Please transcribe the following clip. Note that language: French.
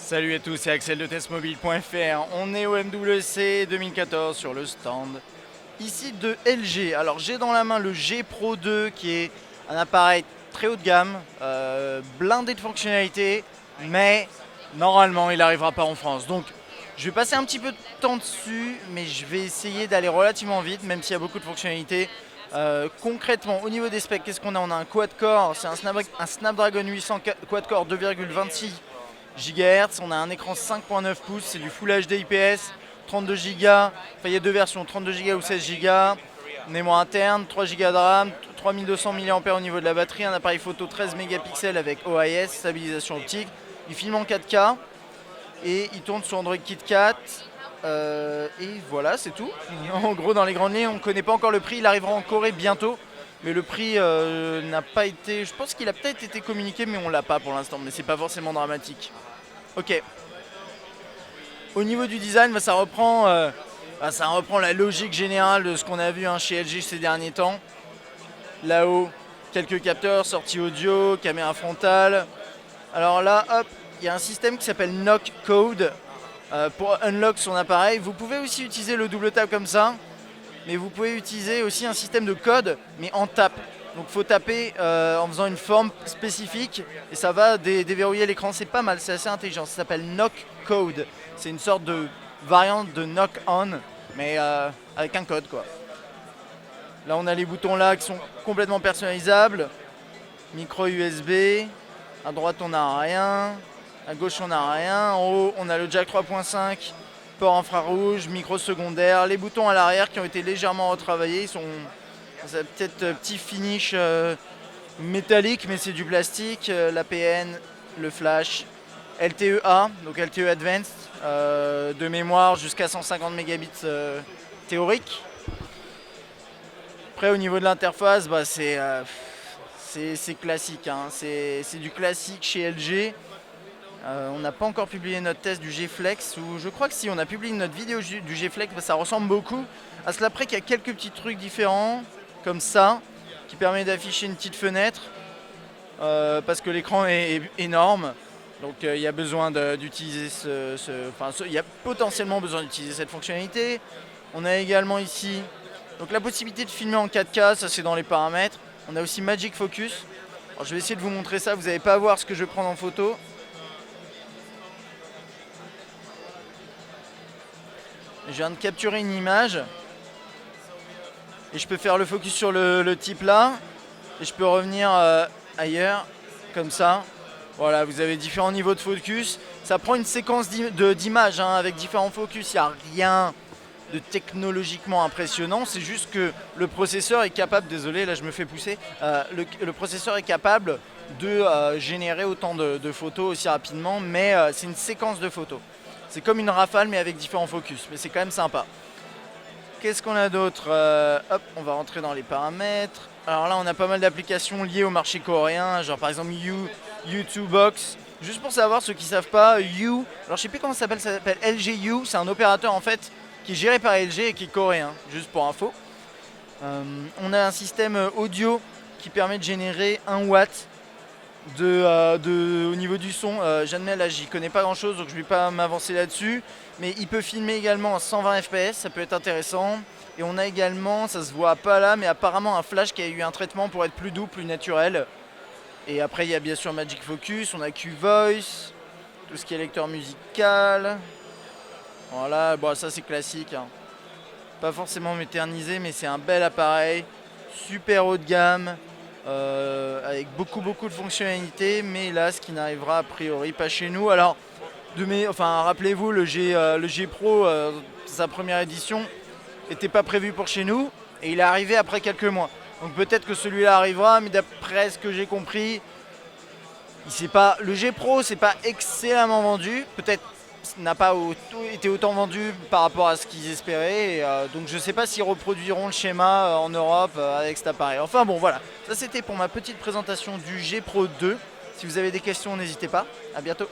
Salut à tous, c'est Axel de testmobile.fr. On est au MWC 2014 sur le stand ici de LG. Alors j'ai dans la main le G Pro 2 qui est un appareil très haut de gamme, blindé de fonctionnalités, mais normalement il n'arrivera pas en France. Donc je vais passer un petit peu de temps dessus, mais je vais essayer d'aller relativement vite, même s'il y a beaucoup de fonctionnalités. Concrètement, au niveau des specs, qu'est-ce qu'on a? On a un quad-core, c'est un Snapdragon 800 quad-core 2,26 GHz. On a un écran 5.9 pouces, c'est du Full HD IPS, 32 Go. Enfin, il y a deux versions, 32 Go ou 16 Go. Mémoire interne, 3 Go de RAM, 3200 mAh au niveau de la batterie, un appareil photo 13 mégapixels avec OIS, stabilisation optique. Il filme en 4K et il tourne sur Android KitKat. Et voilà, c'est tout. En gros, dans les grandes lignes, on ne connaît pas encore le prix. Il arrivera en Corée bientôt. Mais le prix n'a pas été... Je pense qu'il a peut-être été communiqué, mais on l'a pas pour l'instant. Mais c'est pas forcément dramatique. Ok. Au niveau du design, ça reprend la logique générale de ce qu'on a vu chez LG ces derniers temps. Là-haut, quelques capteurs, sortie audio, caméra frontale. Alors là, hop, il y a un système qui s'appelle Knock Code pour unlock son appareil. Vous pouvez aussi utiliser le double tap comme ça. Mais vous pouvez utiliser aussi un système de code, mais en tape. Donc il faut taper en faisant une forme spécifique et ça va déverrouiller l'écran. C'est pas mal, c'est assez intelligent. Ça s'appelle Knock Code. C'est une sorte de variante de Knock On, mais avec un code quoi. Là on a les boutons là qui sont complètement personnalisables. Micro USB. À droite on n'a rien. À gauche on n'a rien. En haut on a le jack 3.5. Port infrarouge, micro secondaire, les boutons à l'arrière qui ont été légèrement retravaillés, ils sont peut-être petit finish métallique mais c'est du plastique, l'APN, le flash, LTE-A, donc LTE Advanced, de mémoire jusqu'à 150 mégabits théorique. Après au niveau de l'interface, c'est classique, hein. C'est du classique chez LG. On n'a pas encore publié notre test du G-Flex, ou je crois que si on a publié notre vidéo du G-Flex, ça ressemble beaucoup à cela près qu'il y a quelques petits trucs différents, comme ça, qui permet d'afficher une petite fenêtre, parce que l'écran est énorme, donc il y a besoin d'utiliser il y a potentiellement besoin d'utiliser cette fonctionnalité. On a également ici donc la possibilité de filmer en 4K, ça c'est dans les paramètres. On a aussi Magic Focus. Alors, je vais essayer de vous montrer ça, vous n'allez pas voir ce que je prends en photo. Je viens de capturer une image et je peux faire le focus sur le type là et je peux revenir ailleurs comme ça. Voilà, vous avez différents niveaux de focus. Ça prend une séquence d'images avec différents focus. Il n'y a rien de technologiquement impressionnant. C'est juste que le processeur est capable, désolé là je me fais pousser, le processeur est capable de générer autant de photos aussi rapidement, mais c'est une séquence de photos. C'est comme une rafale mais avec différents focus, mais c'est quand même sympa. Qu'est-ce qu'on a d'autre? Hop, on va rentrer dans les paramètres. Alors là on a pas mal d'applications liées au marché coréen, genre par exemple U2 Box. Juste pour savoir, ceux qui ne savent pas, alors je sais plus comment ça s'appelle LG U, c'est un opérateur en fait qui est géré par LG et qui est coréen, juste pour info. On a un système audio qui permet de générer 1 watt au niveau du son. J'admets là j'y connais pas grand chose donc je vais pas m'avancer là-dessus, mais il peut filmer également en 120 fps, ça peut être intéressant. Et on a également, ça se voit pas là, mais apparemment un flash qui a eu un traitement pour être plus doux, plus naturel. Et après il y a bien sûr Magic Focus, on a Q-Voice, tout ce qui est lecteur musical. Voilà, bon ça c'est classique, hein. Pas forcément m'éterniser, mais c'est un bel appareil, super haut de gamme. Avec beaucoup de fonctionnalités, mais là ce qui n'arrivera a priori pas chez nous. Alors rappelez-vous le G Pro, sa première édition n'était pas prévu pour chez nous et il est arrivé après quelques mois, donc peut-être que celui-là arrivera, mais d'après ce que j'ai compris le G Pro c'est pas excellemment vendu, peut-être n'a pas été autant vendu par rapport à ce qu'ils espéraient, donc je ne sais pas s'ils reproduiront le schéma en Europe avec cet appareil. Enfin bon voilà, ça c'était pour ma petite présentation du G Pro 2. Si vous avez des questions n'hésitez pas, à bientôt.